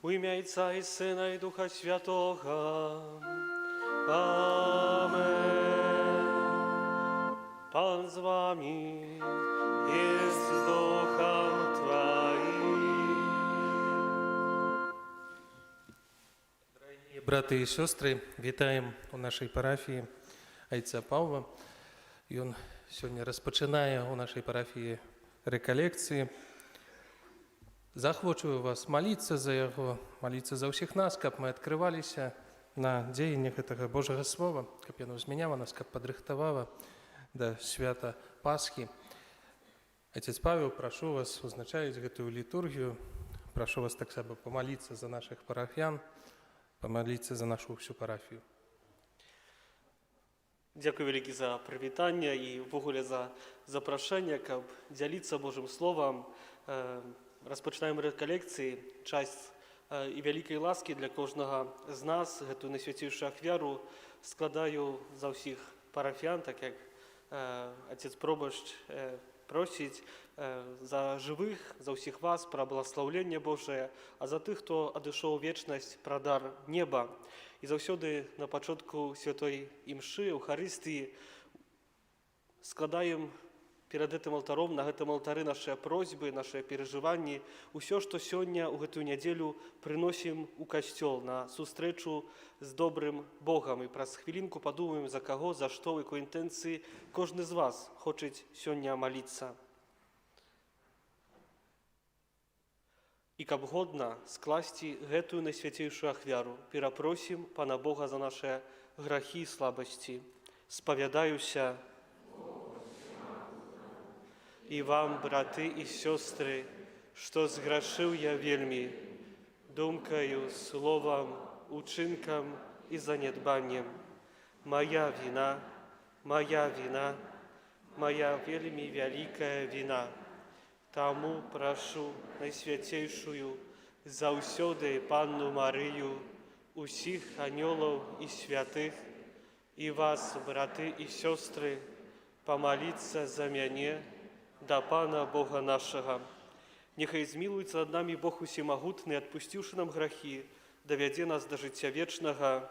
У ім'я Отця і Сина і Духа Святого. Amen. Pan z wami jest z duchem Twoim. Дорогі брати і сестри, вітаємо у нашій парафії отця Павла. Він сьогодні розпочинає у нашій парафії реколекції. Захочу вас молитися за його, молитися за всіх нас, щоб ми відкривалися на діяннях цього Божого Слова, щоб воно зміняло нас, щоб підрихтувало до свята Пасхи. Отець Павел, прошу вас, узначаючи цю літургію, прошу вас так само помолитися за наших парафіян, помолитися за нашу всю парафію. Дякую велике за привітання і в ogóle за запрошення, щоб ділитися Божим Словом. Розпочинаємо реколекції, часть і великої ласки для кожного з нас. Цю найсвятішу ахвяру складаю за всіх парафіян, так як отець Пробощ просить за живих, за всіх вас про благословення Боже, а за тих, хто одійшов у вічність, про дар неба. І завсюди на початку святої імши, Евхаристії, складаємо перед этим алтаром, на этом алтаре наши просьбы, наши переживания, все, что сегодня, у эту неделю, приносим у костел на зустрічу з добрим Богом. І про хвилинку подумаємо, за кого, за що, в якої інтенції кожен з вас хоче сьогодні молитися. І каб годно скласти эту найсвятейшую ахвяру, перепросим Пана Бога за наши грехи и слабости. Сповідаюся i wam, braty i siostry, što zgraszył ja wielmi, dumkою, słowem, uczynkiem i zaniedbaniem. Moja wina, moja wielmi wielka wina. Тому прошу Найсвятейшую, завсёды Панну Марию, усіх аньолов і святих, і вас, брати і сестри, помолиться за мене, до Пана Бога нашего. Нехай змилуется над нами Бог усемогутный, отпустивший нам грехи, доведе нас до життя вечного.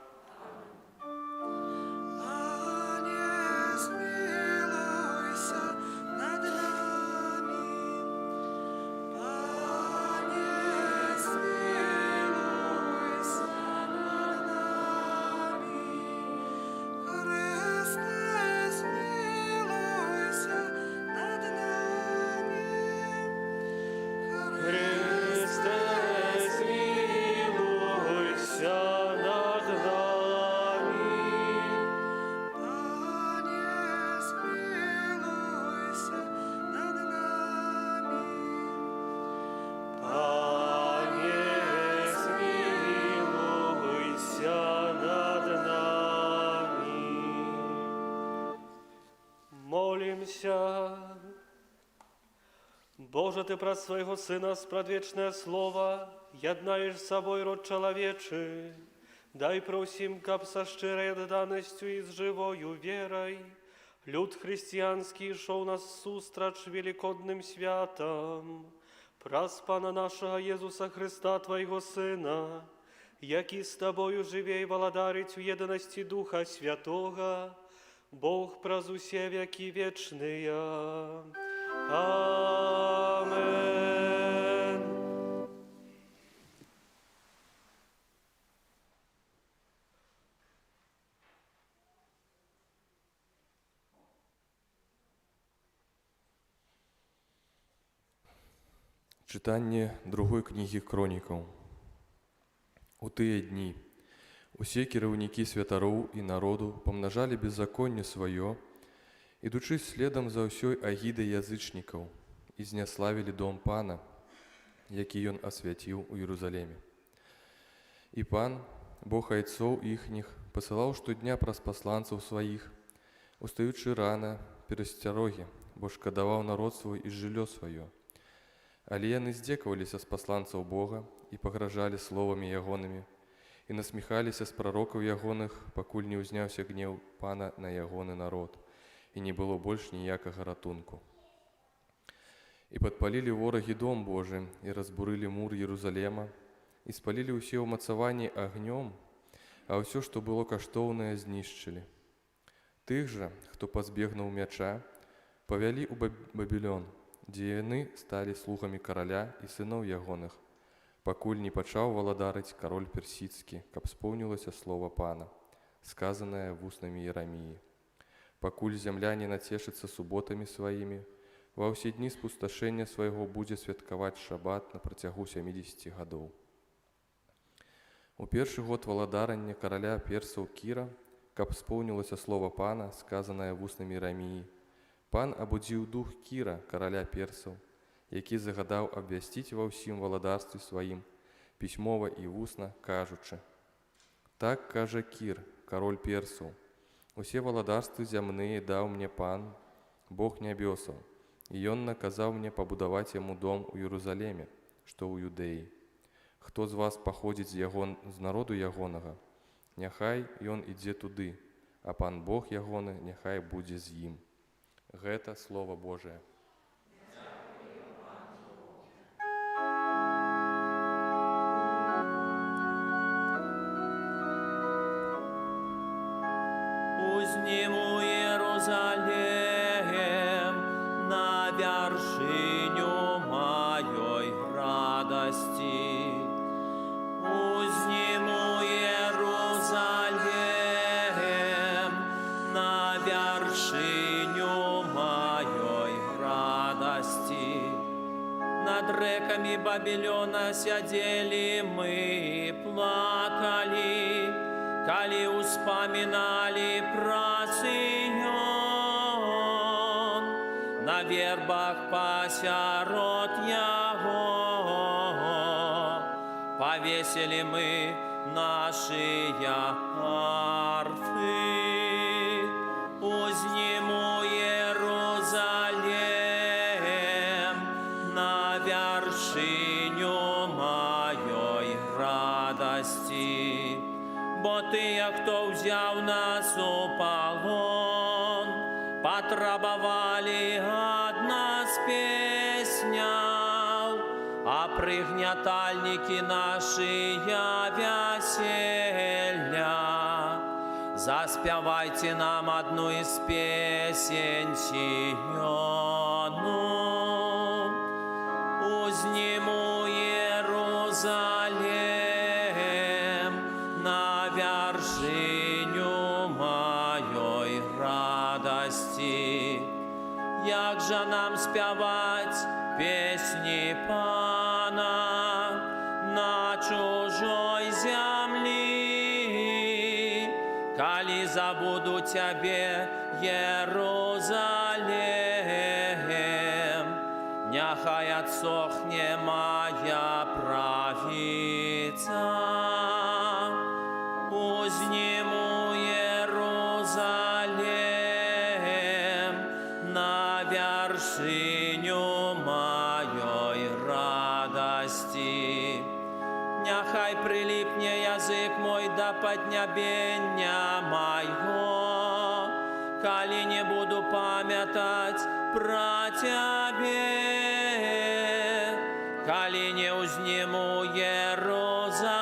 Молимся. Боже, Ты про Своего Сына спрадвечное Слово, яднаешь с собой род человечий, дай просим, каб со щирой отданностью и с живою верой люд христианский шел нас сустрач великодным святом, праз Пана нашего Иисуса Христа, Твоего Сына, яки с Тобою живей володарить в единости Духа Святого, Бог праз усе веки вечные. Amen. Читание другой книги Хроникаў. У тыя дні усе кіраўнікі святароў і народу памнажалі беззаконне сваё, ідучы следам за ўсёй агідай язычнікаў, і зняславілі дом Пана, які ён асвяціў у Іерусаліме. І Пан, Бог айцоў іхніх, пасылаў штодня праз пасланцаў сваіх, устаючы рана перасцярогі, бо шкадаваў народ свой і жыллё сваё. Але яны здзекаваліся з пасланцаў Бога і пагражалі словамі ягонымі, і насміхаліся з прарокаў ягоных, пакуль не ўзняўся гнеў Пана на ягоны народ, і не было больш ніякага ратунку. І падпалілі ворагі дом Божы і разбурылі мур Єрусалема, і спалілі ўсе ўмацаванні агнём, а ўсё, што было каштоўнае, знішчылі. Тых жа, хто пазбегнуў мяча, павялі ў Бабілён, дзе яны сталі слугамі караля і сыноў ягоных, пакуль не пачаў валадарыць кароль персідскі, каб споўнілася слова пана, сказанае вуснамі Ераміі. Пакуль зямля не нацешыцца суботамі сваімі, ва ўсе дні спусташэння свайго будзе святкаваць шабат на працягу 70 гадоў. У першы год валадарання караля персаў Кіра, каб споўнілася слова пана, сказанае вуснамі Ераміі, пан абудзіў дух Кіра, караля персаў, які загадаў абвясціць ва ўсім валадарстве сваім, пісьмова і вусна, кажучы: «Так кажа Кір, кароль персаў, усе валадарствы зямныя даў мне пан, Бог нябёсаў, і ён наказаў мне пабудаваць яму дом у Єрусалеме, што ў Юдэі. Хто з вас паходзіць з народу ягонага, няхай ён ідзе туды, а пан Бог ягоны няхай будзе з ім». Гэта Слова Божае. Узніму Єрусалем на вершиню моей радости. Узніму Єрусалем на вершиню моей радости. Над реками Бабилона сидели мы и плакали, коли успоминали про Сион, на вербах пася род Яго, повесили мы наши арфы. Узніму Єрусалем на вершиню моей радости. Бо тыя, хто ўзяў нас у палон, патрабавалі ад нас песняў, а прыгнятальнікі нашыя вяселля. Заспявайце нам адну из песень Сіёну. Узніму Єрусалем на вершиню моей радости. Як же нам спявать песни пана на чужой земли, коли забуду тебе, Єрусалем, няхай отсохне моя правица. Узніму Єрусалем на вершиню моей радости. Няхай прилипне язык мой до поднябення моего, коли не буду памятать про Тебе, коли не узніму Єрусалем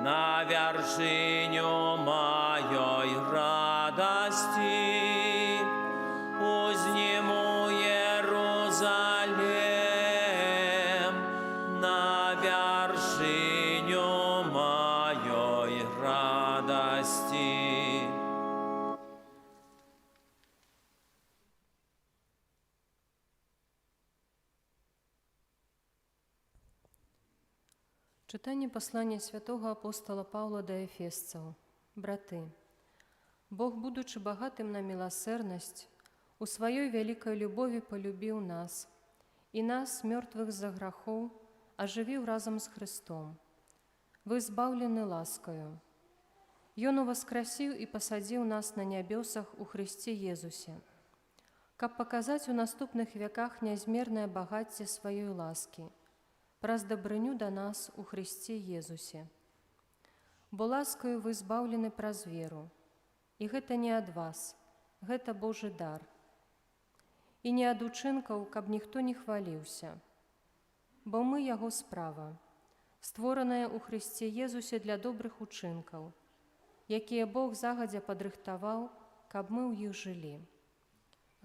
на вершиню моей радости. Узніму Єрусалем на вершиню моей радости. Читання послання святого апостола Павла до Ефесцаў. Браты, Бог, будучи багатым на милосердность, у сваёй вялікай любові полюбіў нас, і нас, мёртвых за грахоў, ажывіў разам з Христом. Вы збаўлены ласкаю. Ён уваскрасіў і пасадзіў нас на нябёсах у Христе Езусе, каб паказаць у наступных вяках нязмернае багацце сваёй ласкі, праз дабрыню да нас у Христе Езусе. Бо ласкаю вы збаўлены праз веру, і гэта не ад вас, гэта Божы дар. І не ад учынкаў, каб ніхто не хваліўся. бо мы яго справа, створаная ў Хрысце Езусе для добрых учынкаў, якія Бог загадзя падрыхтаваў, каб мы ў іх жылі.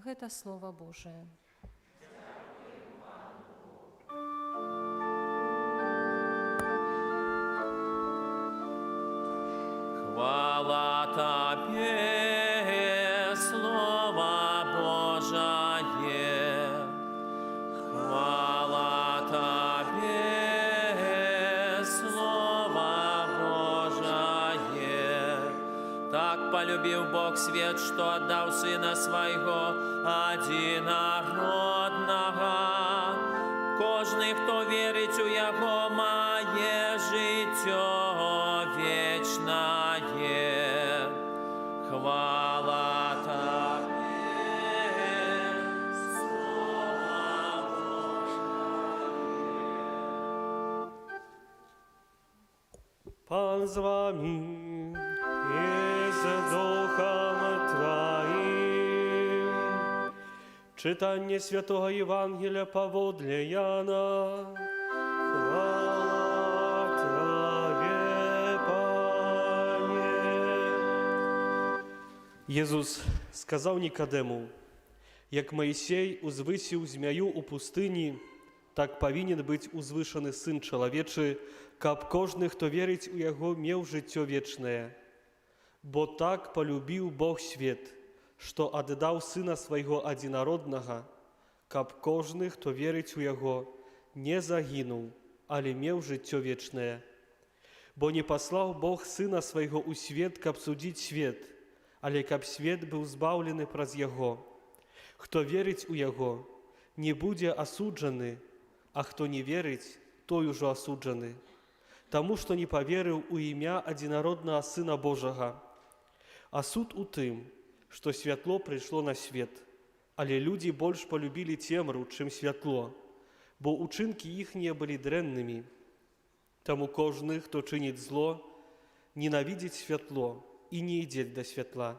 Гэта Слова Божае. Хвала Тебе, Слово Божие, хвала Тебе, Слово Божие. Так полюбил Бог свет, что отдал Сына Своего одинародного. Кожний, хто вірить у Його, має життя вічне. Хвала Тобі, Слова Божие. Pan z wami i z duchem Twoim. Czytanie Świętego Ewangelia powodle Jana. Chwała Tobie, Panie. Jezus сказав Нікодему: як Моїсей узвисів змію у пустині, так повинен бути узвишений Син Чоловічий, каб кожний, хто вірить у Його, мав життя вічне. Бо так полюбив Бог світ, що віддав Сина Свого одинародного, каб кожний, хто вірить у Його, не загинув, але мав життя вічне. Бо не послав Бог Сина Свого у світ, каб судити світ, але каб світ був збавлений праз Його. Хто вірить у Його, не буде осуджений, а хто не вірить, той уже осуджений. Тому, що не повірив у ім'я одинародного Сина Божого. А суд у тим, що світло прийшло на світ, але люди більш полюбили темру, чим світло, бо учинки їхні були дренними. Тому кожний, хто чинить зло, ненавидить світло і не йде до світла,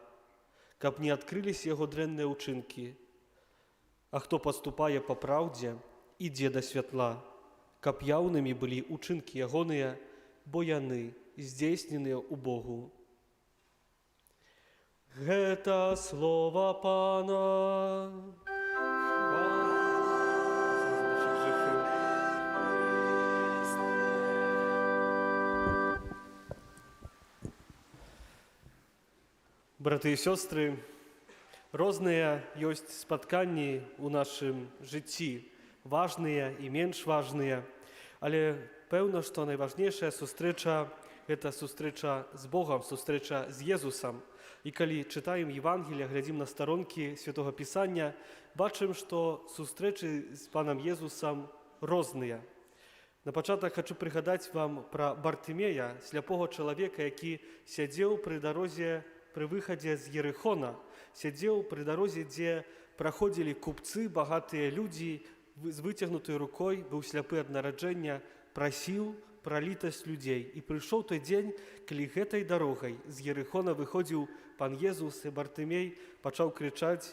каб не відкрились його дренні учинки. А хто поступає по правді, іде до світла, каб явними були учинки ягоные, бо яны здійснені у Богу. Гэта слово Пана. Браты і сёстры, розныя ёсць спатканні ў нашым жыцці, важныя і менш важныя, але пэўна, што найважнейшая сустрэча – гэта сустрэча з Богам, сустрэча з Езусам. І калі чытаем Євангелія, глядзім на старонкі Святого Пісання, бачым, што сустрэчы з Панам Езусам розныя. На пачатак хочу прыгадаць вам пра Бартымея, сляпога чалавека, які сядзеў пры дарозе пры выхадзе з Ерыхона, сядзеў пры дарозе, дзе праходзілі купцы, багатыя людзі, з выцягнутай рукой, быў сляпы ад нараджэння, прасіў пра літасць людзей. І прыйшоў той дзень, калі гэтай дарогай з Ерыхона выходзіў пан Езус, і Бартымей пачаў крычаць: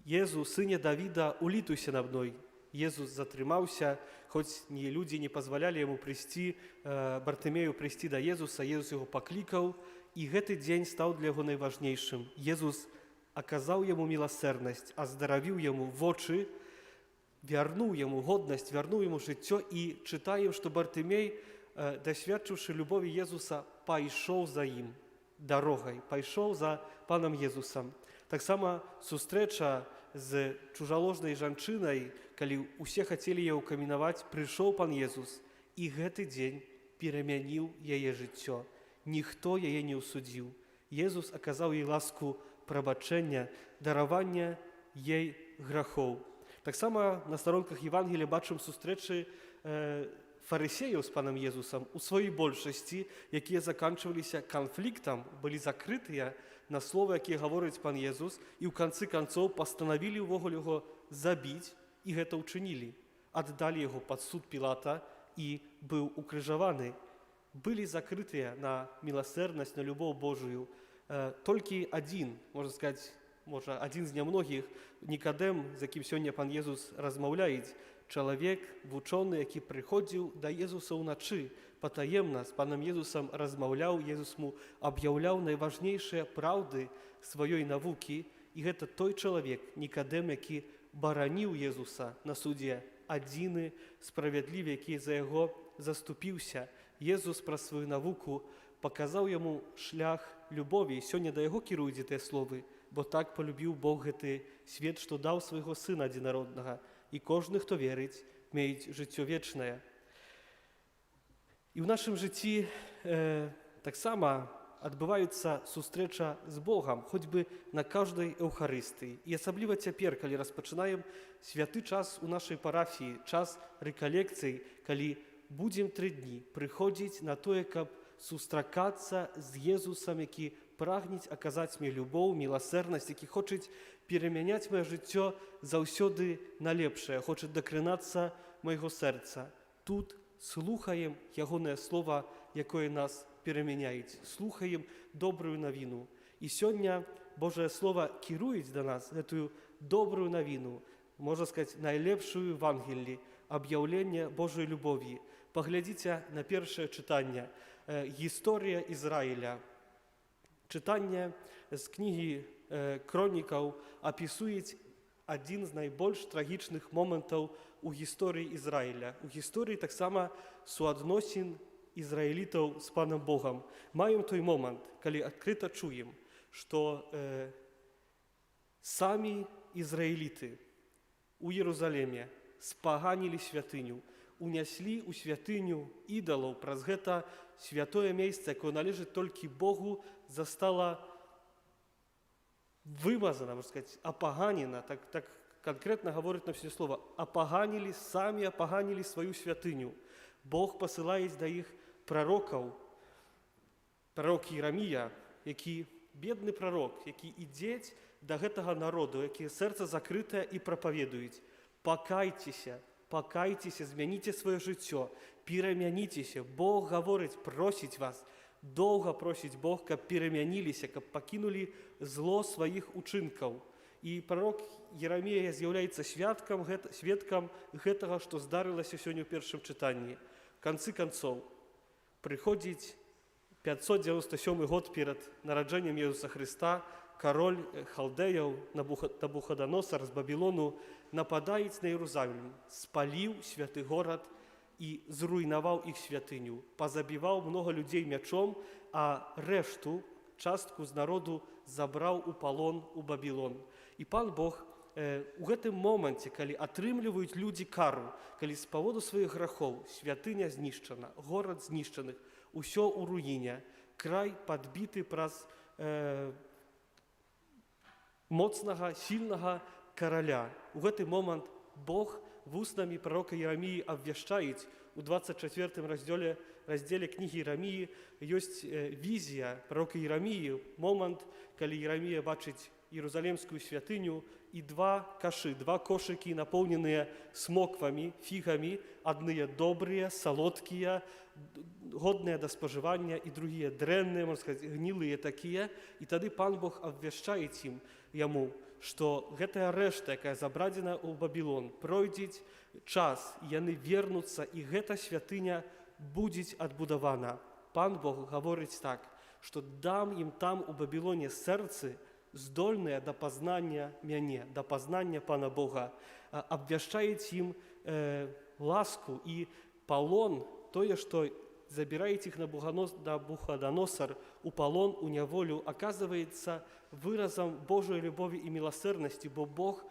«Езу, сыне Давіда, улітуйся на мной». Езус затрымаўся, хоць ні людзі не пазвалялі яму прыйсці, Бартымею прыйсці да Езуса, Езус яго паклікаў, і гэты дзень стаў для яго найважнейшым. Езус аказаў яму міласэрнасць, аздаравіў яму вочы, вярнуў яму годнасць, вярнуў яму жыццё, і чытаем, што Бартымей, дасведчыўшы любові Езуса, пайшоў за ім дарогай, пайшоў за панам Езусам. Таксама сустрэча з чужаложнай жанчынай, калі ўсе хацелі яе ўкамінаваць, прыйшоў пан Езус, і гэты дзень перамяніў яе жыццё. Ніхто яе не ўсудзіў. Езус аказаў ёй ласку прабачэння, даравання ёй грахоў. Таксама на старонках Євангелія бачым сустрэчы фарысеяў з панам Езусам у сваёй большасці, якія заканчваліся канфліктам, былі закрытыя на словы, якія гаворыць пан Езус, і ў канцы канцоў пастанавілі ўвогуле яго забіць, і гэта ўчынілі. Аддалі яго пад суд Пілата і быў укрыжаваны. Былі закрытыя на міласэрнасць, на любоў Божую. Толькі адзін, можна сказаць, адзін з нямногіх, Нікадэм, з якім сёння пан Езус размаўляе, чалавек вучоны, які прыходзіў да Езуса ўначы, патаемна з панам Езусам размаўляў, Езус му аб'яўляў найважнейшыя праўды сваёй навукі, і гэта той чалавек, Нікадэм, які бараніў Езуса на судзе, адзіны справядлівы, які за яго заступіўся. Езус праз сваю навуку паказаў яму шлях любові, і сёння да яго кіруюць гэтыя словы, бо так полюбіў Бог гэты свет, што даў свайго Сына адзінароднага, і кожны, хто верыць, мець жыццё вечнае. І ў нашым жыцці таксама адбываецца сустрэча з Богам, хоць бы на кожнай эўхарыстыі. І асабліва цяпер, калі распачынаем святы час у нашай парафіі, час рэкалекцый, калі будзем 3 дні прыходзіць на тое, каб сустракацца з Езусам, які прагнець аказаць мне любоў, міласэрнасць, які хочуць перамяняць маё жыццё заўсёды на лепшае, хочуць дакранацца майго сэрца. Тут слухаем ягонае слова, якое нас перамяняюць, слухаем добрую навіну. І сёння Божае Слово кіруюць да нас гэтую добрую навіну, можна сказаць, найлепшую Евангеллі, аб'яўленне Божай любові. Паглядзіце на першае чытанне, гісторыя Ізраіля. Чытанне з кнігі Кронікаў апісуюць адзін з найбольш трагічных момантаў у гісторыі Ізраіля. У гісторыі таксама суадносін ізраілітаў з Панам Богам. Маем той момант, калі адкрыта чуем, што самі ізраіліты у Єрусаліме спаганілі святыню, уняслі ў святыню ідалаў, праз гэта святое месца, якое належыць толькі Богу, застала вымазана, можна сказаць, апаганена, так конкретно гаворыць нам сёння слова, апаганілі, самі апаганілі сваю святыню. Бог пасылае да іх прарокаў, прарок Єрамія, які бедны прарок, які ідзе да гэтага народу, які сэрца закрытае і прапаведуюць: пакайцеся, пакайцеся, змяніце сваё жыццё, перамяніцеся. Бог гаворыць, просіць вас, доўга просіць Бог, каб перамяніліся, каб пакінулі зло сваіх учынкаў. І прарок Єрамія з'яўляецца сведкам гэтага, што здарылася сёння ў першым чытанні. В канцы канцоў прыходзіць 597 год перад нараджэннем Езуса Хрыста, кароль халдэяў Навуходоносар з Бабілону нападаюць на Єрусалім, спаліў святы горад і зруйнаваў іх святыню, пазабіваў многа людзей мячом, а рэшту, частку з народу забраў у палон у Бабілон. І Пан Бог у гэтым моманце, калі атрымліваюць людзі кару, калі з паводу сваіх грахоў святыня знішчана, горад знішчаны, усё ў руіне, край падбіты праз моцнага, сільнага караля. У гэты момант Бог вуснамі прарока Єраміі абвяшчаюць. У 24 раздзеле кнігі Єраміі ёсць візія прарока Єраміі, момант, калі Єрамія бачыць Єрусалімскую святыню і два кошыкі, напоўненыя смоквамі, фігамі, адныя добрыя, салодкія, годныя да спажывання, і другія дрэнныя, можна сказаць, гнілыя такія. І тады Пан Бог абвяшчаюць яму, што гэтая рэшта, якая забрадзена ў Бабілон, пройдзець час, яны вернуцца, і гэта святыня будзе адбудавана. Пан Бог гаворыць так, што дам ім там у Бабілоне сэрцы, здольныя да пазнання мяне, да пазнання Пана Бога, абвяшчаюць ім ласку і палон, тое, што забіраеце іх Навуходоносар у палон, у няволю, аказваецца выразам Божай любові і міласэрнасці, бо Бог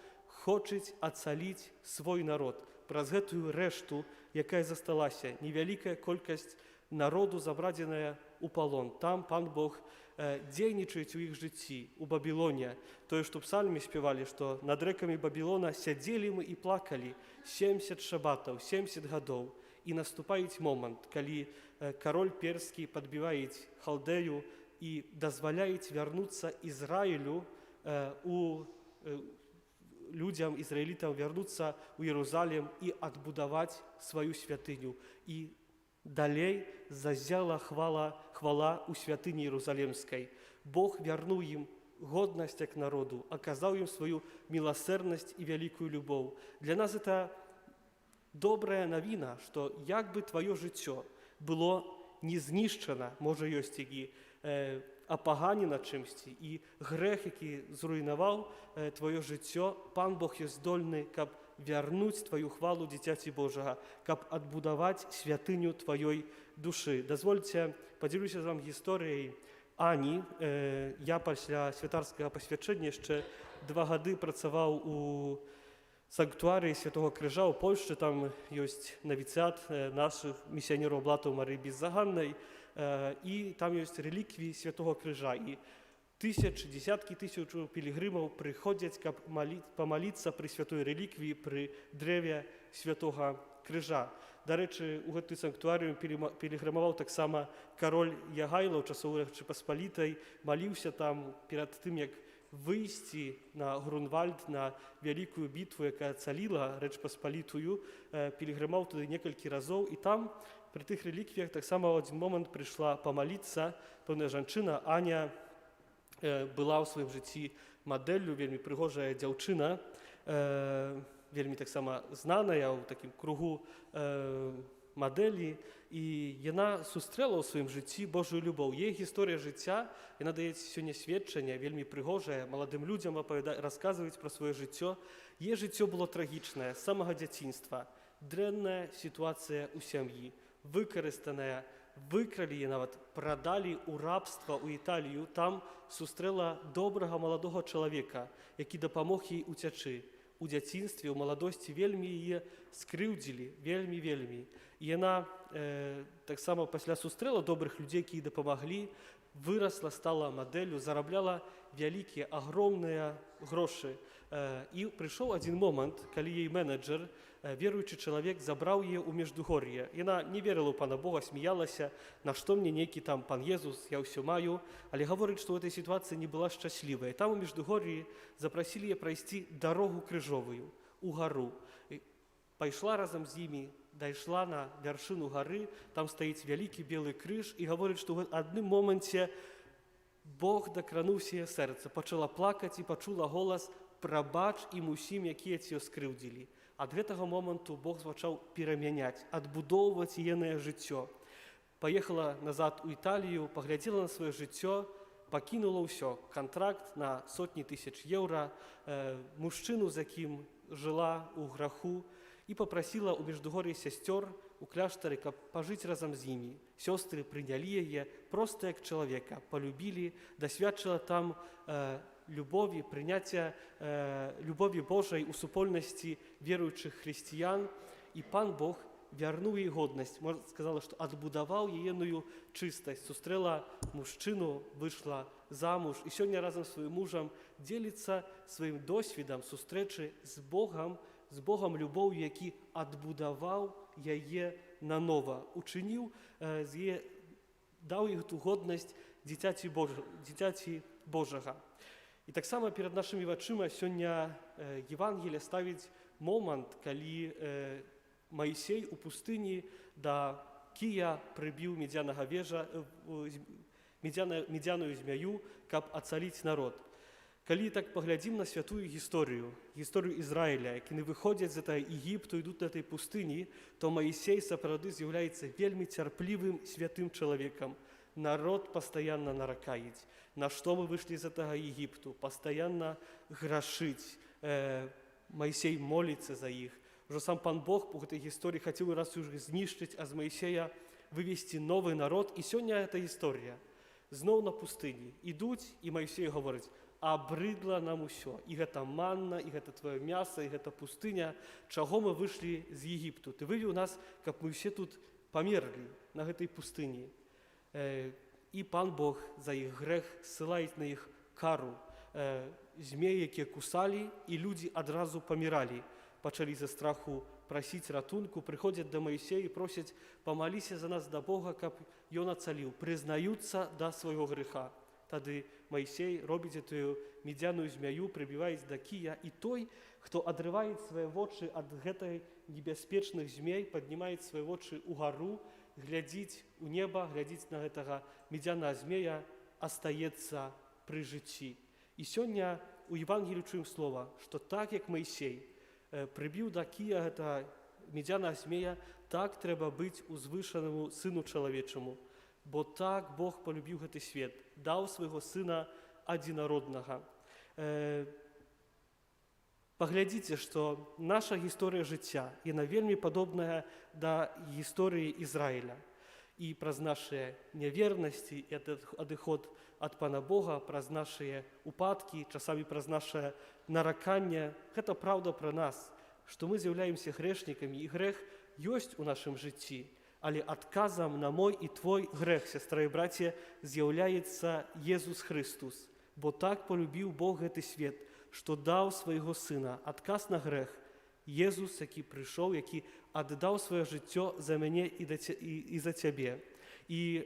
хочуць ацаліць свой народ. Праз гэтую рэшту, якая засталася, невялікая колькасць народу, забрадзеная у палон. Там Пан Бог дзейнічаюць у іх жыцці, у Бабілоне. Тое, што псальмы спявалі, што над рэкамі Бабілона сядзелі мы і плакалі 70 шабатаў, 70 гадоў. І наступаюць момант, калі кароль перскі падбіваюць халдэю і дазваляюць вярнуцца Ізраілю, людзям, ізраілітам вярнуцца ў Єрусалім і адбудаваць сваю святыню. І далей зазяла хвала ў святыні Єрусалімскай. Бог вярнуў ім годнасць як народу, аказаў ім сваю міласэрнасць і вялікую любоў. Для нас это добрая навіна, што як бы твоё жыццё было не знішчана, можа ёсць які апаганена чымсьці, і грэх, які зруйнаваў твоё жыццё, Пан Бог ёсць здольны, каб вярнуць твою хвалу дзіцяці Божага, каб адбудаваць святыню тваёй душы. Дазвольце, падзялюся з вам гісторыяй Ані. Я пасля святарскага пасвячэння яшчэ 2 гады працаваў у санктуарыі Святого Крыжа ў Польшчы. Там ёсць навіцыят нашых місіянераў Блатаў Марыі Беззаганнай, і там ёсць рэліквіі Святого Крыжа. І тысячы, десяткі тысячаў пілігрымаў прыходзяць, каб памаліцца пры святой рэліквіі, пры дрэве Святога Крыжа. Дарэчы, у гэты санктуарыум пілігрымаваў таксама кароль Ягайла ў часоў Рэчы Паспалітай, маліўся там перад тым, як выйсці на Грунвальд, на вялікую бітву, якая цаліла Рэч Паспалітую, пілігрымаў туды некалькі разоў, і там пры тых рэліквіях таксама ў адзін момант прыйшла памаліцца пэўная жанчына. Аня была ў сваім жыцці мадэллю, вельмі прыгожая дзяўчына, вельмі таксама знаная ў такім кругу мадэлі, і яна сустрэла ў сваім жыцці Божую любоў. Яе гісторыя жыцця, яна дае сёння сведчанне, вельмі прыгожае, маладым людзям расказваюць пра сваё жыццё. Яе жыццё было трагічнае з самага дзяцінства. Дрэнная сітуацыя ў сям'і, выкарыстаная, выкралі і нават прадалі ў рабства ў Італію. Там сустрэла добрага маладога чалавека, які дапамог ёй уцячы. У дзяцінстве, у маладосці вельмі яе скрыўдзілі, вельмі. І яна таксама пасля сустрэла добрых людзей, які дапамаглі, вырасла, стала мадэллю, зарабляла вялікія, агромныя грошы. І прыйшоў адзін момант, калі яе менеджер, веруючы чалавек, забраў яе ў Міждугор'е. Яна не верыла ў Пана Бога, смяялася, на што мне нейкі там пан Езус, я ўсё маю, але гаворыць, што ў этой сітуацыі не была шчаслівая. Там у Міждугор'і запрасілі яе прайсці дарогу крыжовую у гару. Пайшла разам з імі, дайшла на вяршыну гары, там стаіць вялікі белы крыж, і гаворыць, што ў адным моманце Бог дакрануўся яе сэрца, пачала плакаць і пачула голас: «Прабач ім усім, якія цябе скрыўдзілі». Ад гэтага моманту Бог пачаў перамяняць, адбудоўваць яе жыццё. Паехала назад у Італію, паглядзела на сваё жыццё, пакінула ўсё, кантракт на сотні тысяч еўра, мужчыну, з якім жыла ў граху, і папрасіла ў Міждугор'і сясцёр у кляштары, каб пажыць разам з імі. Сёстры прынялі яе проста як чалавека, палюбілі, дасвядчыла там любові, прыняцця любові Божай у супольнасці веруючых хрысціян, і Пан Бог вярнуў ёй годнасць. Можна сказала, што адбудаваў яеную чыстасць, сустрэла мужчыну, выйшла замуж, і сёння разам з сваім мужам дзеліцца сваім досведам сустрэчы з Богам любоўю, які адбудаваў яе нанова, учыніў з яе, даў ёй ту годнасць дзіцяці Божага. І таксама перад нашымі вачыма сёння Евангелие ставіць момант, калі Маісей у пустыні да кія прыбіў медзяную змяю, каб ацаліць народ. Калі так паглядзім на святую гісторыю Ізраіля, які выходзяць з Егіпту, ідуць на этой пустыні, то Маісей сапраўды з'яўляецца вельмі цярплівым святым чалавекам. Народ пастаянна наракаюць. На што мы выйшлі з гэтага Егіпту? Пастаянна грашыць. Маісей моліцца за іх. Ужо сам Пан Бог у гэтай гісторыі хацеў раз уже знішчыць, а з Маісея вывесці новы народ. І сёння эта гісторыя. Зноў на пустыні. Ідуць, і Маісей гаворыць: «Абрыдла нам усё. І гэта манна, і гэта твоё мяса, і гэта пустыня. Чаго мы выйшлі з Егіпту? Ты вывеў нас, каб мы ўсе тут памерлі на гэтай пустыні». І Пан Бог за іх грэх ссылаюць на іх кару. Змеі, якія кусалі, і людзі адразу паміралі. Пачалі за страху прасіць ратунку, прыходзяць да Маісея і просяць: «Памаліся за нас да Бога, каб ён ацаліў». Прызнаюцца да свайго грэха. Тады Маісей робіць этую медзяную змяю, прыбіваюць да кія, і той, хто адрывае свае вочы ад гэтай небяспечных змей, паднімае свае вочы ўгару, глядзіць у неба, глядзіць на гэтага медзяная змея, астаецца пры жыцці. І сёння у Евангелію чуем слова, што так, як Маісей прыбіў да кія гэта мідзяна змея, так трэба быць узвышанаму Сыну Чалавечаму. Бо так Бог полюбіў гэты свет, даў свайго Сына адзінароднага. Паглядзіце, што наша гісторыя жыцця, яна вельмі падобная да гісторыі Ізраіля. І праз нашыя нявернасці і адыход ад Пана Бога, праз нашыя упадкі, часамі праз нашае нараканне, гэта праўда пра нас, што мы з'яўляемся грэшнікамі, і грэх ёсць у нашым жыцці, але адказам на мой і твой грэх, сястра і браце, з'яўляецца Езус Христус. Бо так полюбіў Бог гэты свет, што даў свайго Сына. Адказ на грэх Езус, які прыйшоў, які аддаў сваё жыццё за мяне і за цябе. І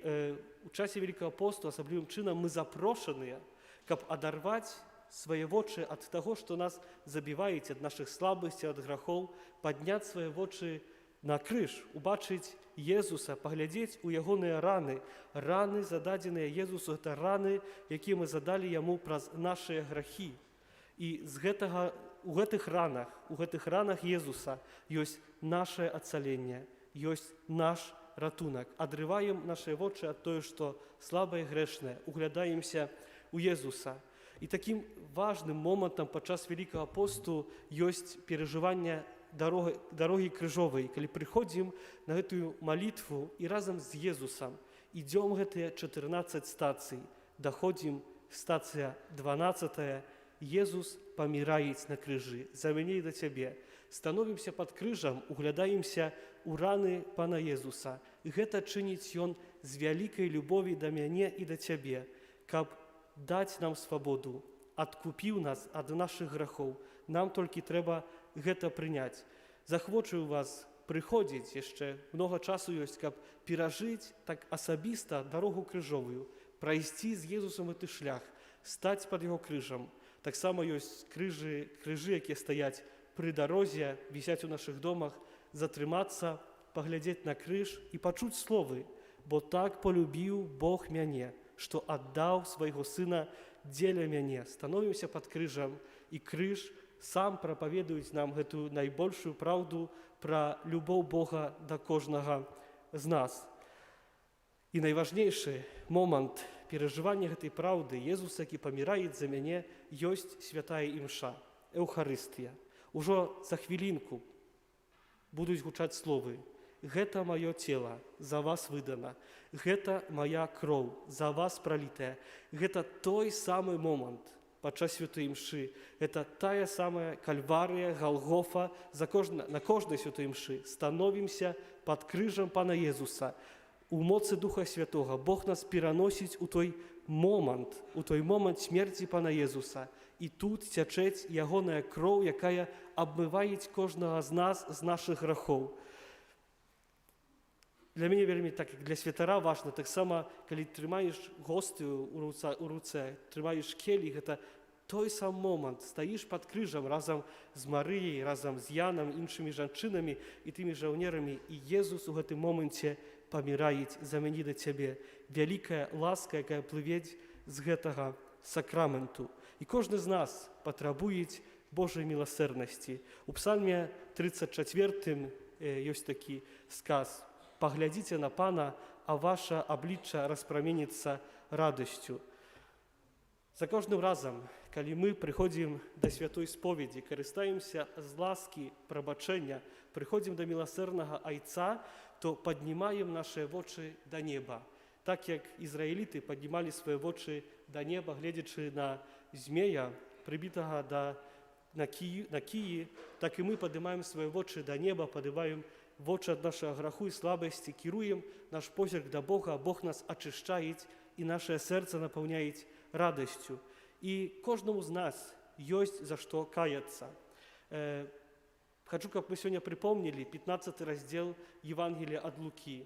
у часе Вялікага посту асаблівым чынам мы запрошаныя, каб адарваць свае вочы ад таго, што нас забіваюць, ад нашых слабасцей, ад грахоў, падняць свае вочы на крыж, убачыць Езуса, паглядзець у ягоныя раны. Раны, зададзеныя Езусу, гэта раны, якія мы задалі яму праз нашыя грахі. І у гэтых ранах Езуса ёсць нашае ацаленне, ёсць наш ратунак. Адрываем нашыя вочы ад тое, што слабае, грэшнае, углядаемся у Езуса. І такім важным момантам падчас Вялікага посту ёсць перажыванне дарогі крыжовай, калі прыходзім на гэтую малітву і разам з Езусам ідзём гэтыя 14 стацый, даходзім стацыя 12, Езус паміраюць на крыжы за мяне і за цябе. Становімся пад крыжам, углядаемся ў раны Пана Езуса. Гэта чыніць Ён з вялікай любові да мяне і да цябе, каб даць нам свабоду, адкупіў нас ад нашых грахоў. Нам толькі трэба гэта прыняць. Захвочую вас прыходзіць, яшчэ многа часу ёсць, каб перажыць так асабіста дарогу крыжовую, прайсці з Езусам гэты шлях, стаць пад яго крыжам. Таксама ёсць крыжы, якія стаяць пры дарозе, вісяць у нашых домах, затрымацца, паглядзець на крыж і пачуць словы: «Бо так полюбіў Бог мяне, што аддаў свайго Сына дзеля мяне». Становімся пад крыжам, і крыж сам прапаведуюць нам гэтую найбольшую праўду пра любоў Бога да кожнага з нас. І найважнейшы момант перажывання гэтай праўды, Езус, які памірае за мяне, ёсць святая імша, Еўхарыстыя. Ужо за хвілінку будуць гучаць словы: «Гэта маё цела за вас выдана, гэта мая кроў за вас пралітая». Гэта той самы момант падчас святой імшы, гэта тая самая Кальварыя, Галгофа. На кожнай святой імшы становімся пад крыжам Пана Езуса. У моцы Духа Святога Бог нас пераносіць у той момант смерці Пана Езуса. І тут цячэць ягоная кроў, якая абмываіць кожнага з нас з нашых грахоў. Для мяне вельмі, так як для святара, важна таксама, калі трымаеш гостыю ў руцэ, трымаеш келі, гэта той сам момант. Стаіш пад крыжам разам з Марыяй, разам з Янам, іншымі жанчынамі і тымі жаўнерамі. І Езус у гэтым моменце паміраюць за мяне да цябе. Вялікая ласка, якая плывець з гэтага сакраменту. І кожны з нас патрабуюць Божай міласэрнасці. У псальме 34 ёсць такі сказ: «Паглядзіце на Пана, а ваша аблічча распраменіцца радасцю». За кожным разам, калі мы прыходзім да святой споведзі, карыстаемся з ласкі прабачэння, прыходзім да міласэрнага Айца, то паднімаем нашыя вочы да неба. Так як ізраіліты паднімалі свае вочы да неба, гледзячы на змея, прыбітага на кіі, так і мы падымаем свае вочы да неба, падымаем вочы ад нашага граху і слабасці, кіруем наш позірк да Бога, Бог нас ачышчаіць і нашае сэрца напаўняіць радасцю. І кожнаму з нас ёсць за што каяцца. Хачу, каб мы сёння прыпомнілі 15 раздзел Евангелія ад Лукі,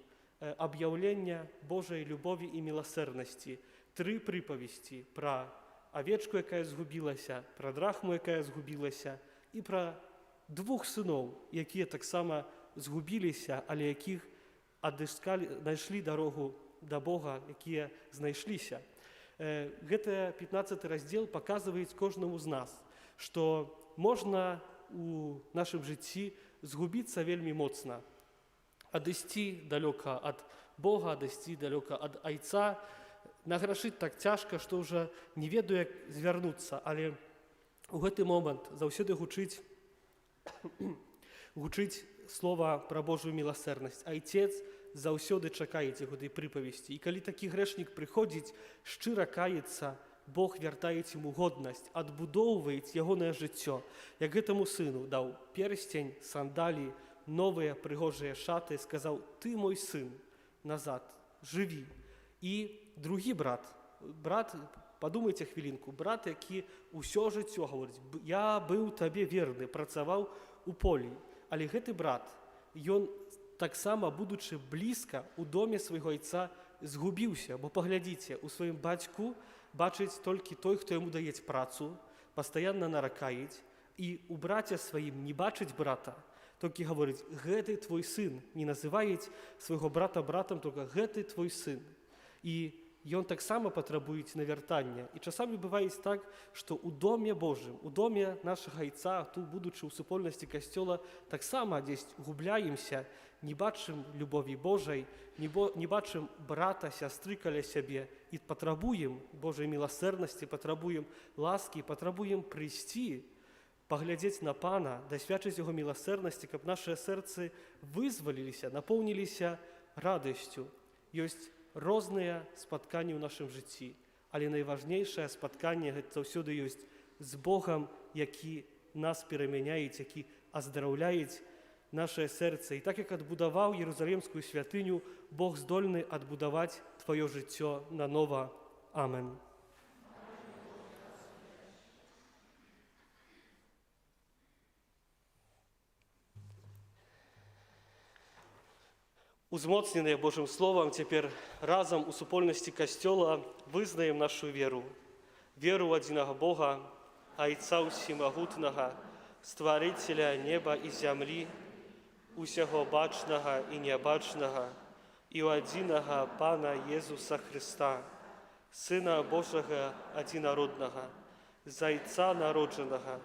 аб'яўлення Божай любові і міласэрнасці. 3 прыпавесці пра авечку, якая згубілася, пра драхму, якая згубілася, і пра 2 сыноў, якія таксама згубіліся, але якіх знайшлі дарогу да Бога, якія знайшліся. Гэты 15 раздзел паказваюць кожнаму з нас, што можна у нашым жыцці згубіцца вельмі моцна. Адысці далёка ад Бога, адысці далёка ад Айца. Награшыць так цяжка, што ўжо не ведаю, як звярнуцца, але у гэты момант заўсёды гучыць слова пра Божую міласэрнасць. Айцец заўсёды чакаеце гэтай прыпавесці. І калі такі грэшнік прыходзіць, шчыра каецца, Бог вяртаеце яму годнасць, адбудоўваеце ягонае жыццё. Як гэтаму сыну даў персцень, сандалі, новыя прыгожыя шаты, сказаў: «Ты мой сын, назад, жыві». І другі брат, падумайце хвілінку, брат, які ўсё жыццё гаворыць: «Я быў табе верны, працаваў у полі». Але гэты брат, ён таксама, будучы блізка у доме свайго айца, згубіўся, бо паглядзіце, у сваім бацьку бачыць толькі той, хто яму дае працу, пастаянна наракаець, і у браце сваім не бачыць брата, толькі гаворыць: «Гэты твой сын». Не называюць свайго брата братам, толькі «гэты твой сын». І ён таксама патрабуюць навяртання. І часамі бывае так, што ў доме Божым, у доме нашага айца, тут, будучы ў супольнасці касцёла, таксама дзесь губляемся, не бачым любові Божай, не бачым брата, сястры каля сябе і патрабуем Божай міласэрнасці, патрабуем ласкі, патрабуем прыйсці, паглядзець на Пана, дасвячыць яго міласэрнасці, каб нашыя сэрцы вызваліліся, напоўніліся радасцю. Ёсць розныя спатканні ў нашым жыцці, але найважнейшае спатканне гэта заўсёды ёсць з Богам, які нас перамяняецца, які аздараўляецца нашае сэрца. І так як адбудаваў Єрусалімскую святыню, Бог здольны адбудаваць тваё жыццё нанова. Амен. Узмоцненыя Божым Словам, цяпер разам у супольнасці касцёла вызнаем нашу веру. Веру ў адзінага Бога, Айца ўсімагутнага, Стварыцеля неба і зямлі, усяго бачнага і нябачнага, і ў адзінага Пана Езуса Хрыста, Сына Божага адзінароднага, з Айца народжанага,